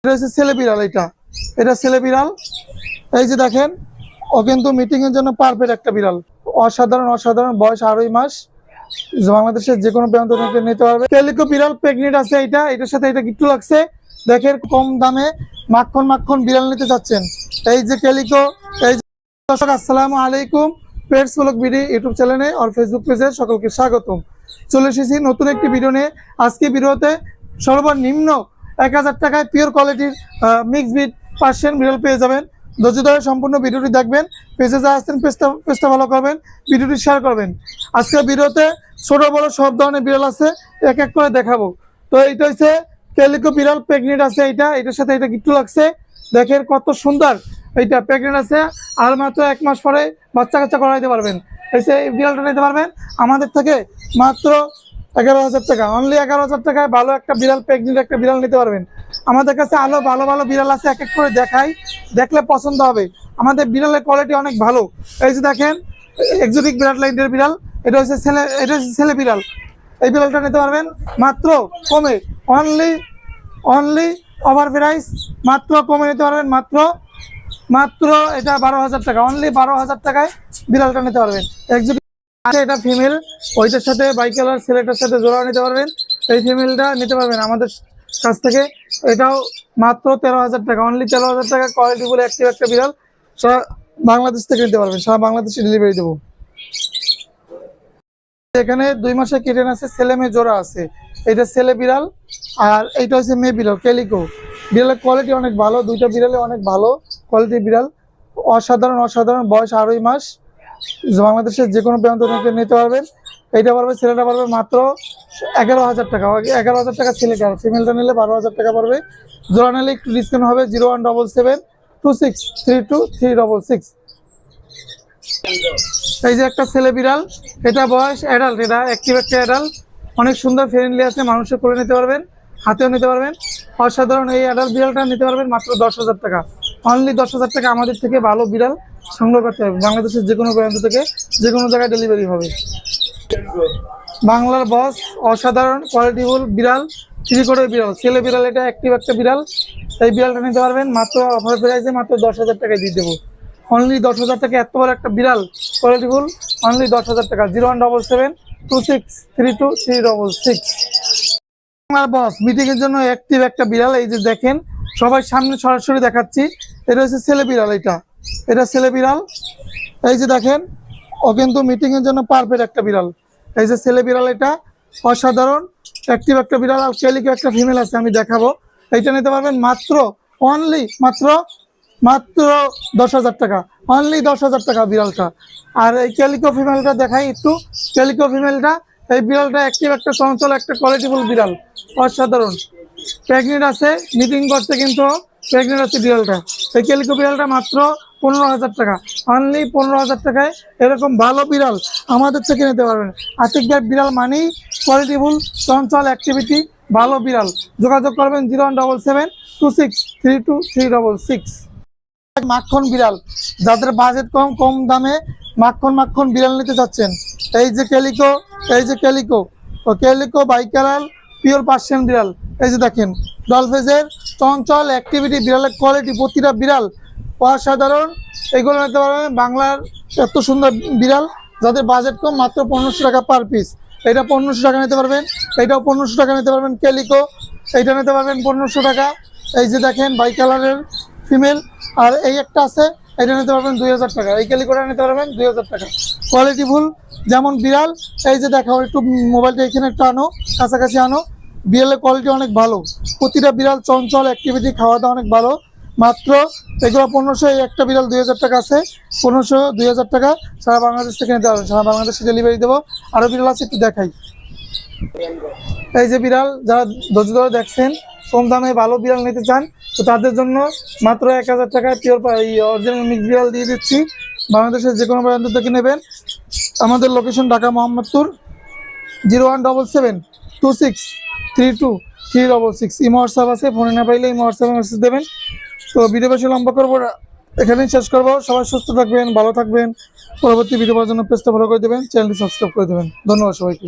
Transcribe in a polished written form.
এটা হচ্ছে ছেলে বিড়াল। এটা ছেলে বিড়াল। এই যে দেখেন, ও কিন্তু মিটিং এর জন্য পারফেক্ট একটা বিড়াল। অসাধারণ বয়স 2.5 মাস। বাংলাদেশের যে কোনো প্রান্ত থেকে নিতে পারবে। ক্যালিকো বিড়াল প্রেগনেন্ট আছে। এটার সাথে এটা গিফট লাগছে। দেখেন কম দামে মাখন বিড়াল নিতে চাচ্ছেন। এই যে ক্যালিকো। এই যে দর্শক, আসসালামু আলাইকুম। পেটস ব্লগ বিডি ইউটিউব চ্যানেলে আর ফেসবুক পেজে সকলকে স্বাগতম। চলে এসেছি নতুন একটি ভিডিও নিয়ে। আজকে ভিডিওতে সর্বনিম্ন 1000 টাকায় পিওর কোয়ালিটির মিক্স ব্রিড পার্সিয়ান বিড়াল পেয়ে যাবেন। ধৈর্য ধরে সম্পূর্ণ ভিডিওটি দেখবেন। পেজে যা আসছেন পেজটা ফলো করবেন, ভিডিওটি শেয়ার করবেন। আজকে ভিডিওতে ছোট বড় সব ধরনের বিড়াল আছে, এক এক করে দেখাবো। তো এইটা হচ্ছে ক্যালিকো বিড়াল প্রেগনেন্ট আছে। এটার সাথে এটা গিফট লাগছে। দেখেন কত সুন্দর। এইটা প্রেগনেন্ট আছে, আর মাত্র 1 মাস পরে বাচ্চা কাচ্চা করাইতে পারবেন। এই বিড়ালটা নিতে পারবেন আমাদের থেকে মাত্র 11,000 টাকা। অনলি 11,000 টাকায় ভালো একটা বিড়াল, প্রেগনেন্ট একটা বিড়াল নিতে পারবেন। আমাদের কাছে আরো ভালো বিড়াল আছে, এক এক করে দেখাই, দেখলে পছন্দ হবে। আমাদের বিড়ালের কোয়ালিটি অনেক ভালো। এই যে দেখেন, এক্সোটিক বিড়াল লাইনের বিড়াল। এটা হচ্ছে ছেলে বিড়াল। এই বিড়ালটা নিতে পারবেন মাত্র কমে, অনলি ওভার প্রাইস, মাত্র কমে নিতে পারবেন। মাত্র এটা 12,000 টাকা। অনলি 12,000 টাকায় বিড়ালটা নিতে পারবেন। এটা ফিমেল, ওইটার সাথে বাইকালার ছেলেটার সাথে জোড়া নিতে পারবেন। এই ফিমেলটা নিতে পারবেন আমাদের কাছ থেকে। এটাও মাত্র 13,000 টাকা। অনলি 13,000 টাকা কোয়ালিটি বলে অ্যাক্টিভ একটা বিড়াল। সারা বাংলাদেশ থেকে নিতে পারবেন, সারা বাংলাদেশে ডেলিভারি দেবো। এখানে 2 মাসের কিটেন আছে, ছেলে মেয়ে জোড়া আছে। এটা ছেলে বিড়াল আর এইটা হচ্ছে মেয়ে বিড়াল ক্যালিকো। বিড়ালের কোয়ালিটি অনেক ভালো, দুইটা বিড়ালে অনেক ভালো কোয়ালিটির বিড়াল। অসাধারণ বয়স 2.5 মাস। বাংলাদেশের যে কোনো প্রান্ত থেকে নিতে পারবেন। এইটা পারবে, ছেলেটা পারবে মাত্র 11,000 টাকা। 11,000 টাকা ছেলেটা, ফিমেলটা নিলে 12,000 টাকা পারবে। জোড়া নিলে একটু ডিসকাউন্ট হবে। 0177263366। এই যে একটা ছেলে বিড়াল, এটা বয়স অ্যাডাল্ট, এটা অ্যাক্টিভ একটা অ্যাডাল্ট। অনেক সুন্দর, ফ্রেন্ডলি আছে, মানুষের কোলে নিতে পারবেন, হাতেও নিতে পারবেন। অসাধারণ এই অ্যাডাল্ট বিড়ালটা নিতে পারবেন মাত্র 10,000 টাকা। অনলি 10,000 টাকা আমাদের থেকে ভালো বিড়াল সংগ্রহ করতে হবে। বাংলাদেশের যে কোনো প্রান্ত থেকে যে কোনো জায়গায় ডেলিভারি হবে। বাংলার বস, অসাধারণ কোয়ালিটিফুল বিড়াল, থ্রি কোটের বিড়াল, ছেলে বিড়াল। এটা অ্যাক্টিভ একটা বিড়াল। এই বিড়ালটা নিতে পারবেন মাত্র অফার প্রাইসে, মাত্র 10,000 টাকায় দিয়ে দেবো। অনলি 10,000 টাকা, এত বড় একটা বিড়াল কোয়ালিটিফুল, অনলি 10,000 টাকা। 0177263366। আমার বস মিটিং এর জন্য অ্যাক্টিভ একটা বিড়াল। এই যে দেখেন, সবাই সামনে সরাসরি দেখাচ্ছি। এটা হচ্ছে ছেলে বিড়াল। এটা ছেলে বিড়াল। এই যে দেখেন, ও কিন্তু মিটিং এর জন্য পারফেক্ট একটা বিড়াল। এই যে ছেলে বিড়াল, এটা অসাধারণ অ্যাক্টিভ একটা বিড়াল। আর ক্যালিকো একটা ফিমেল আছে, আমি দেখাবো। এইটা নিতে পারবেন মাত্র 10,000 টাকা। অনলি 10,000 টাকা বিড়ালটা। আর এই ক্যালিকো ফিমেলটা দেখাই একটু। ক্যালিকো ফিমেলটা, এই বিড়ালটা অ্যাক্টিভ একটা চঞ্চল একটা কোয়ালিটিফুল বিড়াল, অসাধারণ। প্রেগনেন্ট আছে, মিটিং করছে কিন্তু প্রেগনেন্ট আছে বিড়ালটা। এই ক্যালিকো বিড়ালটা মাত্র 15,000 টাকা। অনলি 15,000 টাকায় এরকম ভালো বিড়াল আমাদের থেকে নিতে পারবেন। আতিকদার বিড়াল মানেই কোয়ালিটিফুল, চঞ্চল, অ্যাক্টিভিটি, ভালো বিড়াল। যোগাযোগ করবেন 0177263366। মাখন বিড়াল, যাদের বাজেট কম দামে মাখন বিড়াল নিতে চাচ্ছেন। এই যে ক্যালিকো বাইকালার পিওর পার্সিয়ান বিড়াল। এই যে দেখেন, ডলফেজের চঞ্চল অ্যাক্টিভিটি, বিড়ালের কোয়ালিটি, প্রতিটা বিড়াল অসাধারণ। এগুলো নিতে পারবেন। বাংলার এত সুন্দর বিড়াল, যাদের বাজেট কম, মাত্র 1500 টাকা পার পিস। এটা 1500 টাকা নিতে পারবেন। এটাও 1500 টাকা নিতে পারবেন ক্যালিকো। এইটা নিতে পারবেন 1500 টাকা। এই যে দেখেন বাই কালারের ফিমেল। আর এই একটা আছে, এটা নিতে পারবেন 2,000 টাকা। এই ক্যালিকোটা নিতে পারবেন 2,000 টাকা। কোয়ালিটিফুল যেমন বিড়াল। এই যে দেখাও, একটু মোবাইলটা এখানে একটা আনো, কাছাকাছি আনো। বিড়ালের কোয়ালিটি অনেক ভালো, প্রতিটা বিড়াল চঞ্চল, অ্যাক্টিভিটি, খাওয়া দাওয়া অনেক ভালো। মাত্র এগুলো 1500। এই একটা বিড়াল 2,000 টাকা আছে। 1500, 2,000 টাকা সারা বাংলাদেশ থেকে নিতে পারবেন, সারা বাংলাদেশে ডেলিভারি দেবো। আরও বিড়াল আছে, একটু দেখাই। এই যে বিড়াল, যারা ধৈর্য ধরে দেখছেন, কম দামে ভালো বিড়াল নিতে চান, তো তাদের জন্য মাত্র 1,000 টাকায় পিওর অরিজিনাল মিক্স বিড়াল দিয়ে দিচ্ছি। বাংলাদেশের যে কোনো প্রান্ত থেকে নেবেন। আমাদের location Dhaka Mohammadpur. 0177263236। Imo WhatsApp আছে, ফোনে না পাইলে ইমো হোয়াটসঅ্যাপে মেসেজ দেবেন। তো ভিডিও বেশি লম্বা করবো না, এখানেই শেষ করবো। সবাই সুস্থ থাকবেন, ভালো থাকবেন। পরবর্তী ভিডিও পাওয়ার জন্য পেজটা ফলো করে দেবেন, চ্যানেলটি সাবস্ক্রাইব করে দেবেন। ধন্যবাদ সবাইকে।